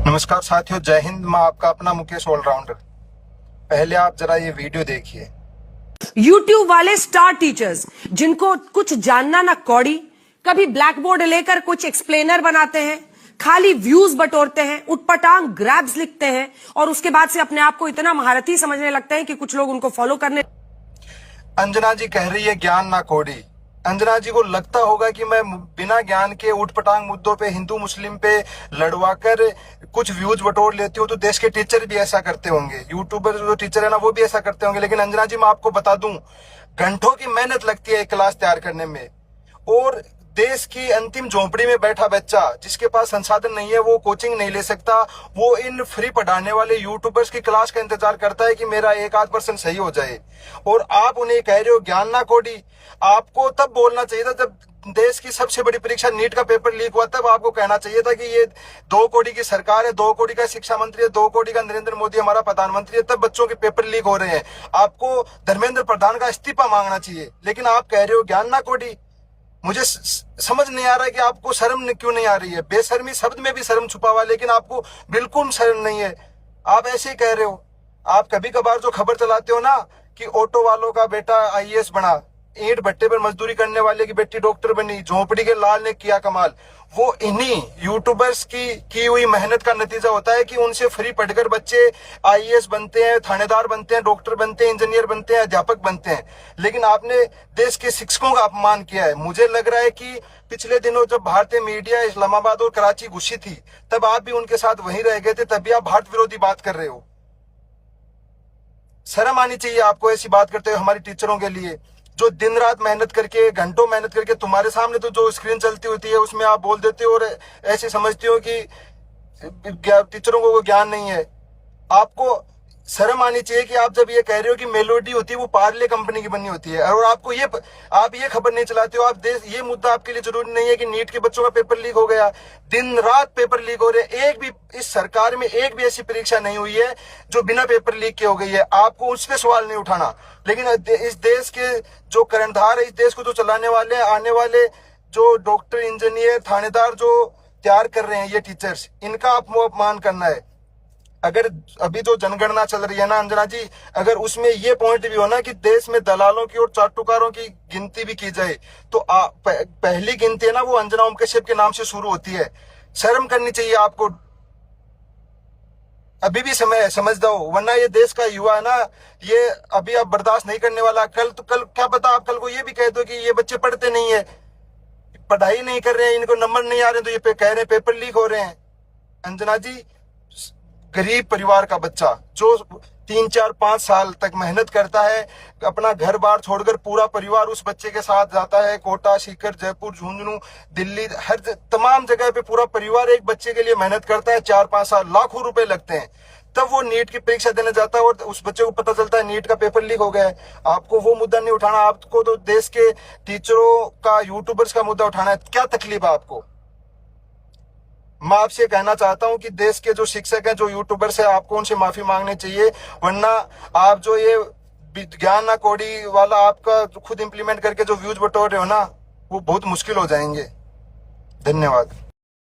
नमस्कार साथियों, जय हिंद। मैं आपका अपना मुकेश ऑलराउंडर। पहले आप जरा ये वीडियो देखिए। यूट्यूब वाले स्टार टीचर्स जिनको कुछ जानना ना कौड़ी, कभी ब्लैक बोर्ड लेकर कुछ एक्सप्लेनर बनाते हैं, खाली व्यूज बटोरते हैं, उटपटांग ग्रैब्स लिखते हैं और उसके बाद से अपने आप को इतना महारथी समझने लगते हैं कि कुछ लोग उनको फॉलो करने। अंजना जी कह रही है ज्ञान ना कौड़ी। अंजना जी को लगता होगा कि मैं बिना ज्ञान के उठपटांग मुद्दों पे, हिंदू मुस्लिम पे लड़वाकर कुछ व्यूज बटोर लेती हूँ, तो देश के टीचर भी ऐसा करते होंगे, यूट्यूबर जो टीचर है ना वो भी ऐसा करते होंगे। लेकिन अंजना जी मैं आपको बता दूं, घंटों की मेहनत लगती है एक क्लास तैयार करने में। और देश की अंतिम झोंपड़ी में बैठा बच्चा जिसके पास संसाधन नहीं है, वो कोचिंग नहीं ले सकता, वो इन फ्री पढ़ाने वाले यूट्यूबर्स की क्लास का इंतजार करता है कि मेरा 1-8% सही हो जाए। और आप उन्हें कह रहे हो ज्ञान ना कौड़ी। आपको तब बोलना चाहिए था जब देश की सबसे बड़ी परीक्षा नीट का पेपर लीक हुआ, तब आपको कहना चाहिए था कि ये 2 करोड़ की सरकार है, 2 करोड़ का शिक्षा मंत्री है, 2 करोड़ का नरेंद्र मोदी हमारा प्रधानमंत्री है, तब बच्चों के पेपर लीक हो रहे हैं। आपको धर्मेंद्र प्रधान का इस्तीफा मांगना चाहिए। लेकिन आप कह रहे हो ज्ञान ना कौड़ी। मुझे समझ नहीं आ रहा है कि आपको शर्म क्यों नहीं आ रही है। बेशर्मी शब्द में भी शर्म छुपा हुआ है, लेकिन आपको बिल्कुल शर्म नहीं है। आप ऐसे ही कह रहे हो। आप कभी कभार जो खबर चलाते हो ना कि ऑटो वालों का बेटा आईएएस बना, ईंट भट्टे पर मजदूरी करने वाले की बेटी डॉक्टर बनी, झोंपड़ी के लाल ने किया कमाल, वो इन्हीं यूट्यूबर्स की हुई मेहनत का नतीजा होता है कि उनसे फ्री पढ़कर बच्चे आईएएस बनते हैं, थानेदार बनते हैं, डॉक्टर बनते हैं, इंजीनियर बनते हैं, अध्यापक बनते हैं। लेकिन आपने देश के शिक्षकों का अपमान किया है। मुझे लग रहा है कि पिछले दिनों जब भारतीय मीडिया इस्लामाबाद और कराची घुसी थी, तब आप भी उनके साथ वहीं रह गए थे, तभी आप भारत विरोधी बात कर रहे हो। शर्म आनी चाहिए आपको ऐसी बात करते हो हमारी टीचरों के लिए, जो दिन रात मेहनत करके, घंटों मेहनत करके, तुम्हारे सामने तो जो स्क्रीन चलती होती है उसमें आप बोल देते हो और ऐसे समझते हो कि टीचरों को ज्ञान नहीं है। आपको शर्म आनी चाहिए कि आप जब ये कह रहे हो कि मेलोडी होती है वो पार्ले कंपनी की बनी होती है, और आपको आप ये खबर नहीं चलाते हो। आप देश, ये मुद्दा आपके लिए जरूरी नहीं है कि नीट के बच्चों का पेपर लीक हो गया। दिन रात पेपर लीक हो रहे। एक भी इस सरकार में एक भी ऐसी परीक्षा नहीं हुई है जो बिना पेपर लीक के हो गई है। आपको उस पर सवाल नहीं उठाना। लेकिन इस देश के जो कर्णधार है, इस देश को जो चलाने वाले, आने वाले जो डॉक्टर, इंजीनियर, थानेदार जो तैयार कर रहे हैं ये टीचर्स, इनका अपमान करना है। अगर अभी जो जनगणना चल रही है ना अंजना जी, अगर उसमें ये पॉइंट भी हो ना कि देश में दलालों की और चाटुकारों की गिनती भी की जाए, तो पहली गिनती है ना वो अंजना ओम कश्यप के नाम से शुरू होती है। शर्म करनी चाहिए आपको। अभी भी समय है, समझ दो, वरना ये देश का युवा है ना, ये अभी आप बर्दाश्त नहीं करने वाला। कल क्या पता आप कल को ये भी कह दो कि ये बच्चे पढ़ते नहीं है, पढ़ाई नहीं कर रहे हैं, इनको नंबर नहीं आ रहे, तो ये कह रहे हैं पेपर लीक हो रहे हैं। अंजना जी, गरीब परिवार का बच्चा जो 3-4-5 साल तक मेहनत करता है, अपना घर बार छोड़कर पूरा परिवार उस बच्चे के साथ जाता है, कोटा, सीकर, जयपुर, झुंझुनू, दिल्ली, हर तमाम जगह पे पूरा परिवार एक बच्चे के लिए मेहनत करता है। 4-5 साल, लाखों रुपए लगते हैं, तब वो नीट की परीक्षा देने जाता है और उस बच्चे को पता चलता है नीट का पेपर लीक हो गया है। आपको वो मुद्दा नहीं उठाना, आपको तो देश के टीचरों का, यूट्यूबर्स का मुद्दा उठाना है। क्या तकलीफ है आपको? मैं आपसे कहना चाहता हूं कि देश के जो शिक्षक हैं, जो यूट्यूबर्स हैं, आपको उनसे माफी मांगनी चाहिए, वरना आप जो ये ज्ञान ना कौड़ी वाला आपका खुद इंप्लीमेंट करके जो व्यूज बटोर रहे हो ना, वो बहुत मुश्किल हो जाएंगे। धन्यवाद।